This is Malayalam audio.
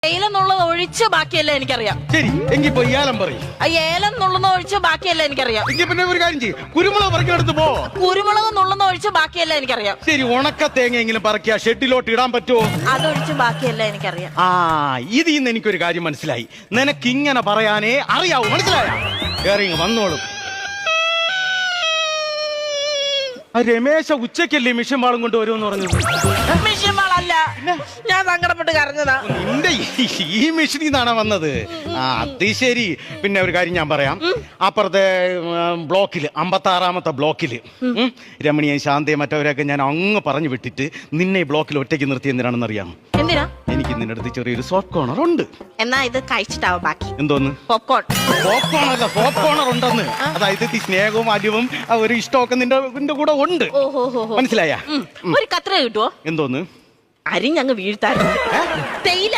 തേയില എന്നുള്ളത് ഒഴിച്ച് ബാക്കിയല്ല എനിക്കറിയാം. ശരി, എങ്കിൽ പോയി ഏലം പറയും. ഏലം നുള്ളുന്ന ഒഴിച്ച് ബാക്കിയല്ല എനിക്കറിയാം. എങ്കിൽ പിന്നെ ഒരു കാര്യം ചെയ്യും, കുരുമുളക് പറിക്കെടുത്ത് പോ. കുരുമുളക് നുള്ളുന്ന ഒഴിച്ച് ബാക്കിയല്ല എനിക്കറിയാം. ശരി, ഉണക്ക തേങ്ങയെങ്കിലും പറക്കിയ ഷെഡിലോട്ട് ഇടാൻ പറ്റുമോ? അതൊഴിച്ച് ബാക്കിയല്ല എനിക്കറിയാം. ഇതിൽ നിന്ന് എനിക്കൊരു കാര്യം മനസ്സിലായി. നിനക്ക് ഇങ്ങനെ പറയാനേ അറിയാവൂ, മനസ്സിലായ? കേറി വന്നോളും. രമേശ ഉച്ചക്കല്ലേ മിഷൻ വാളും കൊണ്ട് വരുമെന്ന് പറഞ്ഞത്? മിഷൻ വാളല്ല, ഞാൻ സങ്കടപ്പെട്ട് കരഞ്ഞതാ. നിന്റെ ഈ മെഷീനിൽ നിന്നാണ് വന്നത്? അത് ശരി. പിന്നെ ഒരു കാര്യം ഞാൻ പറയാം. അപ്പുറത്തെ ബ്ലോക്കില് 56-ാമത്തെ ബ്ലോക്കില് രമണിയും ശാന്തയും മറ്റവരെയൊക്കെ ഞാൻ അങ്ങ് പറഞ്ഞു വിട്ടിട്ട് നിന്നെ ഈ ബ്ലോക്കിൽ ഒറ്റയ്ക്ക് നിർത്തി എന്തിനാണെന്ന് അറിയാം? എന്തിനാ? എനിക്ക് നിന്റെ അടുത്ത് ചെറിയൊരു സോഫ്റ്റ് കോർണർ ഉണ്ട്. എന്നാ ഇത് കഴിച്ചിട്ടാവും ബാക്കി. എന്തോന്ന്? പോപ്കോൺ. പോപ്കോൺ അല്ല, സോഫ്റ്റ് കോർണർ ഉണ്ടെന്ന്. അതായത് ഈ സ്നേഹവും അലിവും ഒരു ഇഷ്ടമൊക്കെ നിന്റെ കൂടെ ഉണ്ട്. മനസ്സിലായ? ഒരു കത്ര കിട്ടുവോ? എന്തോന്ന്? അരിഞ്ഞങ്ങ് വീഴ്ത്താൻ. തേയില.